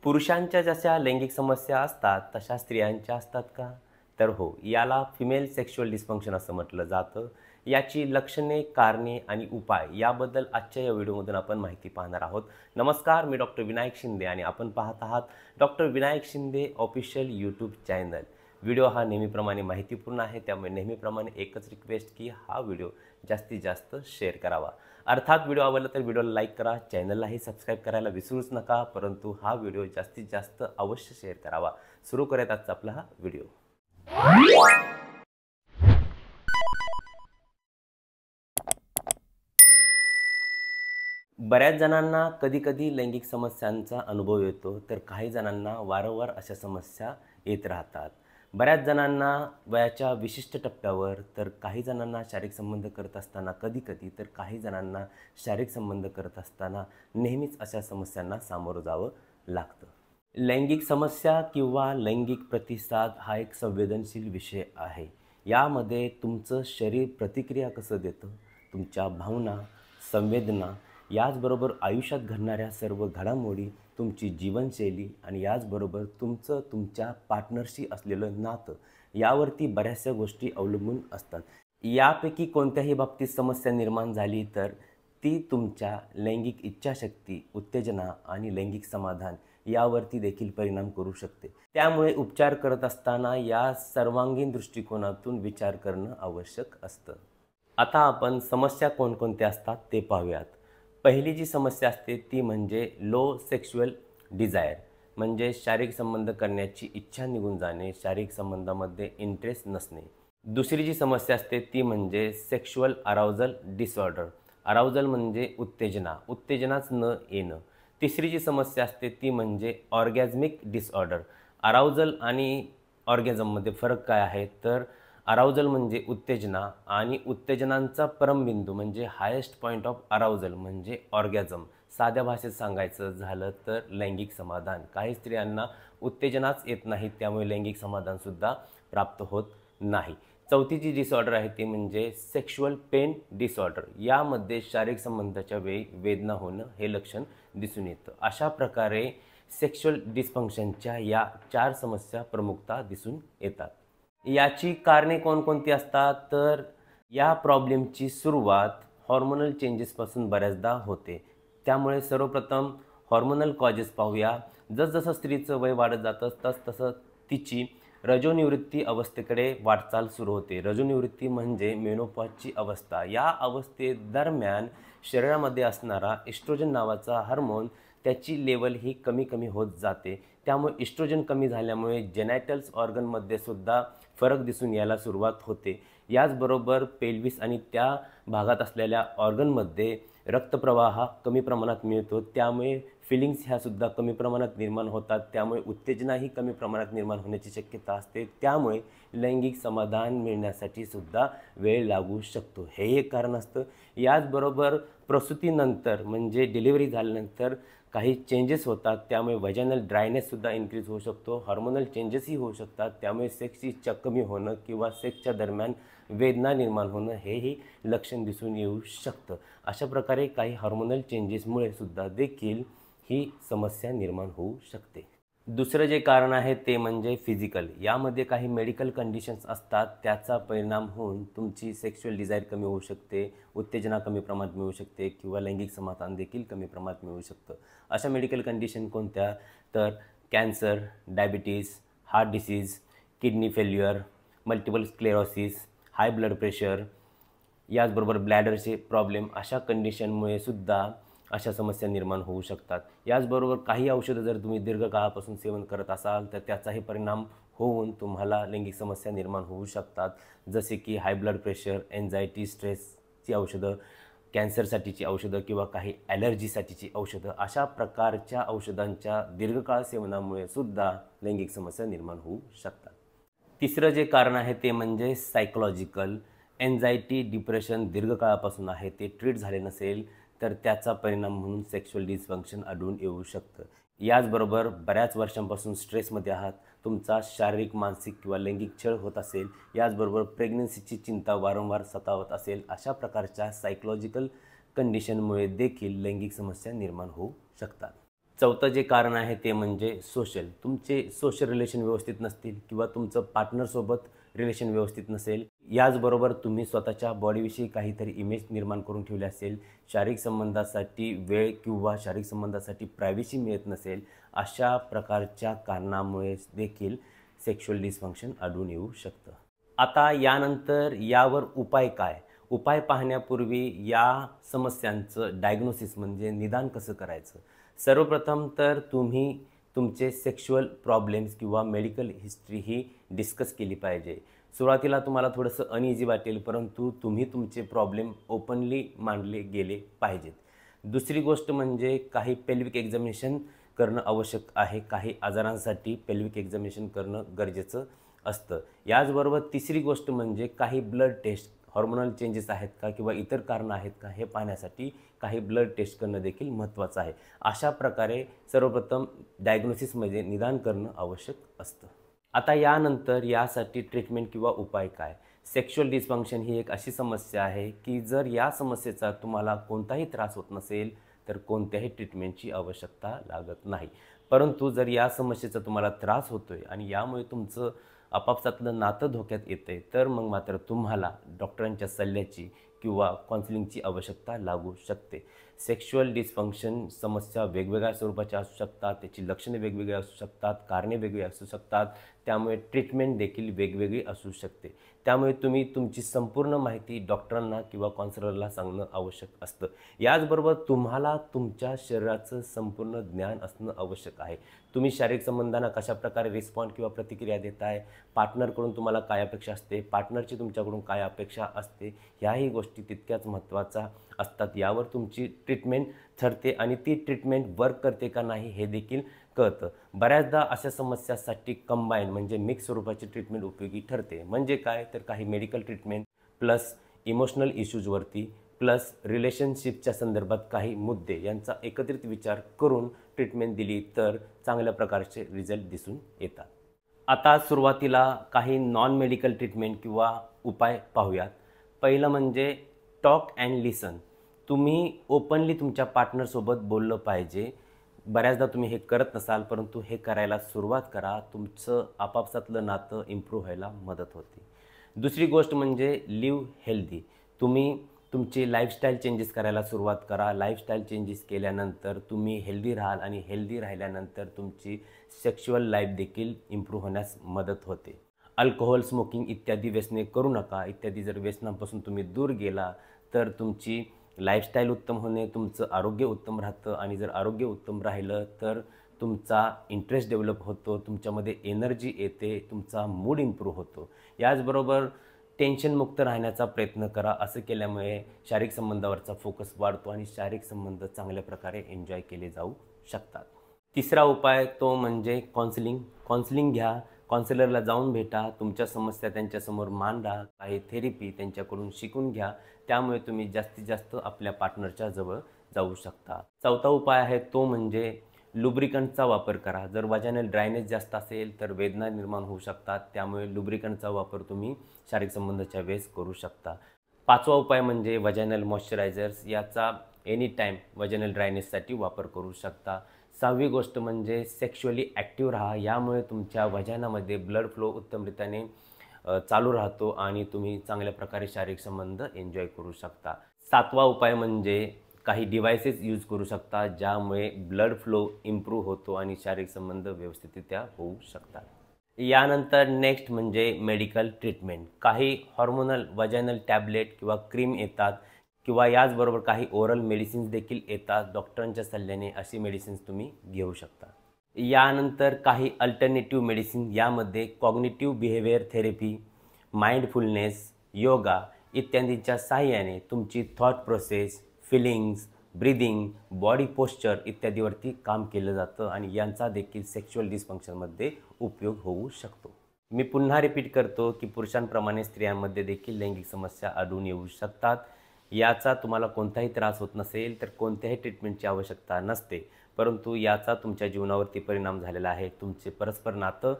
पुरुषांच्या जशा लैंगिक समस्या असतात तशा स्त्रियांच्या असतात का? तर हो, याला फिमेल सेक्शुअल डिस्फंक्शन असं म्हटलं जातं. याची लक्षणे, कारणे आणि उपाय याबद्दल आजच्या या व्हिडिओमधून आपण माहिती पाहणार आहोत. नमस्कार, मी डॉक्टर विनायक शिंदे आणि आपण पाहत आहात doctor Vinayak Shinde official YouTube channel. Video हा नेहमीप्रमाणे माहितीपूर्ण आहे, त्यामुळे नेहमीप्रमाणे एकच रिक्वेस्ट की हा व्हिडिओ जास्तीत जास्त शेअर करावा. अर्थात व्हिडिओ आवडला तर व्हिडिओला लाईक करा, चॅनललाही सबस्क्राईब करायला विसरूच नका, परंतु हा व्हिडिओ जास्तीत जास्त अवश्य शेअर करावा. सुरू करूयात आजचा आपला हा व्हिडिओ. बऱ्याच जणांना कधी-कधी लैंगिक समस्यांचा अनुभव येतो, तर काही जणांना वारंवार अशा समस्या येत राहतात. बऱ्याच जणांना वयाच्या विशिष्ट टप्प्यावर, तर काही जणांना शारीरिक संबंध करत असताना कधी-कधी, तर काही जणांना शारीरिक संबंध करत असताना नेहमीच अशा समस्यांना सामोरं जावं लागतं. लैंगिक समस्या किंवा लैंगिक प्रतिसाद हा एक संवेदनशील विषय आहे. यामध्ये तुमचं शरीर प्रतिक्रिया कसं देतं, तुमच्या भावना, संवेदना, याचबरोबर आयुष्यात घडणाऱ्या सर्व घडामोडी, तुमची जीवनशैली आणि याचबरोबर तुमचं तुमच्या पार्टनरशी असलेलं नातं, यावरती बऱ्याचशा गोष्टी अवलंबून असतात. यापैकी कोणत्याही बाबतीत समस्या निर्माण झाली तर ती तुमच्या लैंगिक इच्छाशक्ती, उत्तेजना आणि लैंगिक समाधान यावरती देखील परिणाम करू शकते. त्यामुळे उपचार करत असताना या सर्वांगीण दृष्टिकोनातून विचार करणं आवश्यक असतं. आता आपण समस्या कोणकोणत्या असतात ते पाहूयात. पहिली जी समस्या असते ती म्हणजे लो सेक्शुअल डिझायर, म्हणजे शारीरिक संबंध करण्याची इच्छा निघून जाणे, शारीरिक संबंधामध्ये इंटरेस्ट नसणे. दुसरी जी समस्या असते ती म्हणजे सेक्शुअल अराउजल डिसऑर्डर. अराउजल म्हणजे उत्तेजना, उत्तेजनाच न येणं. तिसरी जी समस्या असते ती म्हणजे ऑर्गॅझमिक डिसऑर्डर. अराउजल आणि ऑर्गॅझममध्ये फरक काय आहे, तर अराउजल म्हणजे उत्तेजना आणि उत्तेजनांचा परमबिंदू म्हणजे हायेस्ट पॉईंट ऑफ अराउजल म्हणजे ऑर्गॅझम. साध्या भाषेत सांगायचं झालं तर लैंगिक समाधान. काही स्त्रियांना उत्तेजनाच येत नाही, त्यामुळे लैंगिक समाधानसुद्धा प्राप्त होत नाही. चौथी जी डिसऑर्डर आहे ती म्हणजे सेक्शुअल पेन डिसऑर्डर. यामध्ये शारीरिक संबंधाच्या वेळी वेदना होणं हे लक्षण दिसून येतं. अशा प्रकारे सेक्शुअल डिस्फंक्शनच्या या 4 समस्या प्रमुखतः दिसून येतात. याची कारणे कोणकोणती असतात, तर या प्रॉब्लेमची सुरुवात हॉर्मोनल चेंजेसपासून बऱ्याचदा होते. त्यामुळे सर्वप्रथम हॉर्मोनल कॉजेस पाहूया. जसजसं स्त्रीचं वय वाढत जातं तसतसं तिची रजोनिवृत्ती अवस्थेकडे वाटचाल सुरू होते. रजोनिवृत्ती म्हणजे मेनोपॉजची अवस्था. या अवस्थेदरम्यान शरीरामध्ये असणारा इस्ट्रोजन नावाचा हार्मोन, त्याची लेवल ही कमी कमी होत जाते. त्यामुळे इस्ट्रोजन कमी झाल्यामुळे जेनायटल्स ऑर्गनमध्ये सुद्धा फरक दिसून यायला सुरुवात होते. याचबरोबर पेल्विस आणि त्या भागात असलेल्या ऑर्गनमध्ये रक्तप्रवाह कमी प्रमाणात मिळतो, त्यामुळे फिलिंग्स ह्यासुद्धा कमी प्रमाणात निर्माण होतात. त्यामुळे उत्तेजनाही कमी प्रमाणात निर्माण होण्याची शक्यता असते. त्यामुळे लैंगिक समाधान मिळण्यासाठी सुद्धा वेळ लागू शकतो, हे एक कारण असतं. याचबरोबर प्रसूतीनंतर म्हणजे डिलिव्हरी झाल्यानंतर काही चेंजेस होतात, त्यामुळे व्हॅजायनल ड्रायनेससुद्धा इन्क्रीज होऊ शकतो. हॉर्मोनल चेंजेसही होऊ शकतात, त्यामुळे सेक्सची इच्छा कमी होणं किंवा सेक्सच्या दरम्यान वेदना निर्माण होणं हेही लक्षण दिसून येऊ शकतं. अशा प्रकारे काही हार्मोनल चेंजेसमुळे सुद्धा देखील ही समस्या निर्माण होऊ शकते. दुसरं जे कारण आहे ते म्हणजे फिजिकल. यामध्ये काही मेडिकल कंडिशन्स असतात, त्याचा परिणाम होऊन तुमची सेक्शुअल डिझायर कमी होऊ शकते, उत्तेजना कमी प्रमाणात मिळू शकते किंवा लैंगिक समाधान देखील कमी प्रमाणात मिळू शकतं. अशा मेडिकल कंडिशन कोणत्या, तर cancer, diabetes, heart disease, kidney failure, multiple sclerosis, high blood pressure, याचबरोबर ब्लॅडरचे प्रॉब्लेम. अशा कंडिशनमुळे सुद्धा अशा समस्या निर्माण होऊ शकतात. याचबरोबर काही औषधं जर तुम्ही दीर्घकाळापासून सेवन करत असाल तर त्याचाही परिणाम होऊन तुम्हाला लैंगिक समस्या निर्माण होऊ शकतात. जसे की हाय ब्लड प्रेशर, एन्झायटी, स्ट्रेसची औषधं, कॅन्सरसाठीची औषधं किंवा काही ॲलर्जीसाठीची औषधं. अशा प्रकारच्या औषधांच्या दीर्घकाळ सेवनामुळे सुद्धा लैंगिक समस्या निर्माण होऊ शकतात. तिसरं जे कारण आहे ते म्हणजे सायकोलॉजिकल. एन्झायटी, डिप्रेशन दीर्घकाळापासून आहे, ते ट्रीट झाले नसेल तर त्याचा परिणाम म्हणून सेक्शुअल डिस्फंक्शन आढळून येऊ शकतं. याचबरोबर बऱ्याच वर्षांपासून स्ट्रेसमध्ये आहात, तुमचा शारीरिक, मानसिक किंवा लैंगिक छळ होत असेल, याचबरोबर प्रेग्नन्सीची चिंता वारंवार सतावत असेल, अशा प्रकारच्या सायकोलॉजिकल कंडिशनमुळे देखील लैंगिक समस्या निर्माण होऊ शकतात. चौथं जे कारण आहे ते म्हणजे सोशल. तुमचे सोशल रिलेशन व्यवस्थित नसतील किंवा तुमचं पार्टनरसोबत रिलेशन व्यवस्थित नसेल. याचबरोबर तुम्ही स्वतःच्या बॉडीविषयी काहीतरी इमेज निर्माण करून ठेवली असेल, शारीरिक संबंधासाठी वेळ किंवा शारीरिक संबंधासाठी प्रायव्हसी मिळत नसेल, अशा प्रकारच्या कारणामुळे देखील सेक्शुअल डिसफंक्शन आढळून येऊ शकतं. आता यानंतर यावर उपाय काय? उपाय पाहण्यापूर्वी या समस्यांचं डायग्नोसिस म्हणजे निदान कसं करायचं? सर्वप्रथम तर तुम्ही तुमचे सेक्शुअल प्रॉब्लेम्स किंवा मेडिकल हिस्ट्री ही डिस्कस केली पाहिजे. सुरुवातीला तुम्हाला थोडंसं अनइझी वाटेल, परंतु तुम्ही तुमचे प्रॉब्लेम ओपनली मांडले गेले पाहिजेत. दुसरी गोष्ट म्हणजे काही पेल्विक एक्झामिनेशन करणं आवश्यक आहे. काही आजारांसाठी पेल्विक एक्झामिनेशन करणं गरजेचं असतं. याचबरोबर तिसरी गोष्ट म्हणजे काही ब्लड टेस्ट, हॉर्मोनल चेंजेस आहेत का किंवा इतर कारणं आहेत का हे पाहण्यासाठी काही ब्लड टेस्ट करणं देखील महत्त्वाचं आहे. अशा प्रकारे सर्वप्रथम डायग्नोसिसमध्ये निदान करणं आवश्यक असतं. आता यानंतर यासाठी ट्रीटमेंट किंवा उपाय काय? सेक्शुअल डिसफंक्शन ही एक अशी समस्या आहे की जर या समस्येचा तुम्हाला कोणताही त्रास होत नसेल तर कोणत्याही ट्रीटमेंटची आवश्यकता लागत नाही. परंतु जर या समस्येचा तुम्हाला त्रास होतोय आणि यामुळे तुमचं आपापसातलं नातं धोक्यात येते तर मग मात्र तुम्हाला डॉक्टरांच्या सल्ल्याची किंवा काउन्सिलिंगची आवश्यकता लागू शकते. सेक्शुअल डिसफंक्शन समस्या वेगवेगळ्या स्वरूपाच्या असू शकतात, त्याची लक्षणे वेगवेगळी असू शकतात, कारणे वेगवेगळी असू शकतात, त्यामुळे ट्रीटमेंट देखील वेगवेगळी असू शकते. त्यामुळे तुम्ही तुमची संपूर्ण माहिती डॉक्टरांना किंवा काउन्सिलरला सांगणं आवश्यक असतं. याचबरोबर तुम्हाला तुमच्या शरीराचं संपूर्ण ज्ञान असणं आवश्यक आहे. तुम्ही शारीरिक संबंधांना कशाप्रकारे रिस्पॉन्ड किंवा प्रतिक्रिया देताय, पार्टनरकडून तुम्हाला काय अपेक्षा असते, पार्टनरची तुमच्याकडून काय अपेक्षा असते, ह्याही गोष्टी तितक्याच महत्त्वाच्या असतात. यावर तुमची ट्रीटमेंट ठरते आणि ती ट्रीटमेंट वर्क करते का नाही हे देखील कळतं. बऱ्याचदा अशा समस्यासाठी कंबाईन म्हणजे मिक्स स्वरूपाची ट्रीटमेंट उपयोगी ठरते. म्हणजे काय तर काही मेडिकल ट्रीटमेंट प्लस इमोशनल इश्यूजवरती प्लस रिलेशनशिपच्या संदर्भात काही मुद्दे यांचा एकत्रित विचार करून ट्रीटमेंट दिली तर चांगल्या प्रकारचे रिझल्ट दिसून येतात. आता सुरुवातीला काही नॉन मेडिकल ट्रीटमेंट किंवा उपाय पाहूयात. पहिलं म्हणजे टॉक अँड लिसन. तुम्ही ओपनली तुमच्या पार्टनरसोबत बोललं पाहिजे. बऱ्याचदा तुम्ही हे करत नसाल, परंतु हे करायला सुरुवात करा. तुमचं आपापसातलं नातं इम्प्रूव्ह व्हायला मदत होते. दुसरी गोष्ट म्हणजे लिव्ह हेल्दी. तुम्ही तुमची लाईफस्टाईल चेंजेस करायला सुरुवात करा. लाईफस्टाईल चेंजेस केल्यानंतर तुम्ही हेल्दी राहाल आणि हेल्दी राहिल्यानंतर तुमची सेक्शुअल लाईफ देखील इम्प्रूव्ह होण्यास मदत होते. अल्कोहोल, स्मोकिंग इत्यादी व्यसने करू नका. इत्यादी जर व्यसनांपासून तुम्ही दूर गेला तर तुमची लाईफस्टाईल उत्तम होणे, तुमचं आरोग्य उत्तम राहतं आणि जर आरोग्य उत्तम राहिलं तर तुमचा इंटरेस्ट डेव्हलप होतो, तुमच्यामध्ये एनर्जी येते, तुमचा मूड इम्प्रूव्ह होतो. याचबरोबर टेन्शनमुक्त राहण्याचा प्रयत्न करा. असं केल्यामुळे शारीरिक संबंधावरचा फोकस वाढतो आणि शारीरिक संबंध चांगल्या प्रकारे एन्जॉय केले जाऊ शकतात. तिसरा उपाय तो म्हणजे काउन्सिलिंग घ्या. काउन्सिलरला जाऊन भेटा. तुमच्या समस्या त्यांच्यासमोर मांडा. काही थेरपी त्यांच्याकडून शिकून घ्या. त्यामुळे तुम्ही जास्तीत जास्त आपल्या पार्टनरच्या जवळ जाऊ शकता. चौथा उपाय आहे तो म्हणजे लुब्रिकंटचा वापर करा. जर वजायनल ड्रायनेस जास्त असेल तर वेदना निर्माण होऊ शकतात. त्यामुळे लुब्रिकंटचा वापर तुम्ही शारीरिक संबंधाच्या वेळेस करू शकता. पाचवा उपाय म्हणजे वजायनल मॉइश्चरायझर्स. याचा एनी टाईम वजायनल ड्रायनेससाठी वापर करू शकता. सहावी गोष्ट म्हणजे सेक्शुअली ॲक्टिव्ह राहा. यामुळे तुमच्या वजायनामध्ये ब्लड फ्लो उत्तमरित्याने चालू राहतो आणि तुम्ही चांगल्या प्रकारे शारीरिक संबंध एन्जॉय करू शकता. सातवा उपाय म्हणजे काही डिव्हायसेस यूज करू शकता ज्यामुळे ब्लड फ्लो इम्प्रूव्ह होतो आणि शारीरिक संबंध व्यवस्थितरित्या होऊ शकतात. यानंतर नेक्स्ट म्हणजे मेडिकल ट्रीटमेंट. काही हॉर्मोनल वजायनल टॅबलेट किंवा क्रीम येतात किंवा याचबरोबर काही ओरल मेडिसिन्स देखील येतात. डॉक्टरांच्या सल्ल्याने अशी मेडिसिन्स तुम्ही घेऊ शकता. यानंतर काही अल्टरनेटिव्ह मेडिसिन. यामध्ये cognitive behaviour therapy, mindfulness, yoga इत्यादींच्या साहाय्याने तुमची thought process, feelings, breathing, body posture इत्यादीवरती काम केलं जातं आणि यांचा देखील सेक्शुअल डिसफंक्शनमध्ये उपयोग होऊ शकतो. मी पुन्हा रिपीट करतो की पुरुषांप्रमाणे स्त्रियांमध्ये देखील लैंगिक समस्या आढळून येऊ शकतात. याचा तुम्हाला कोणताही त्रास होत नसेल तर कोणत्याही ट्रीटमेंटची आवश्यकता नसते, परंतु याचा तुमच्या जीवनावरती परिणाम झालेला आहे, तुमचे परस्पर नातं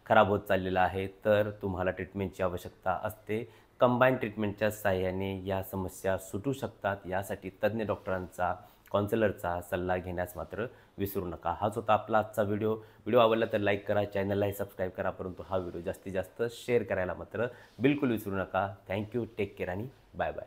खराब होत चाललेलं आहे, तर तुम्हाला ट्रीटमेंटची आवश्यकता असते. कंबाईन ट्रीटमेंटच्या साहाय्याने या समस्या सुटू शकतात. यासाठी तज्ज्ञ डॉक्टरांचा, काउन्सिलरचा सल्ला घेण्यास मात्र विसरू नका. हाच होता आपला आजचा व्हिडिओ आवडला तर लाईक करा, चॅनललाही सबस्क्राईब करा, परंतु हा व्हिडिओ जास्तीत जास्त शेअर करायला मात्र बिलकुल विसरू नका. थँक्यू, टेक केअर आणि बाय बाय.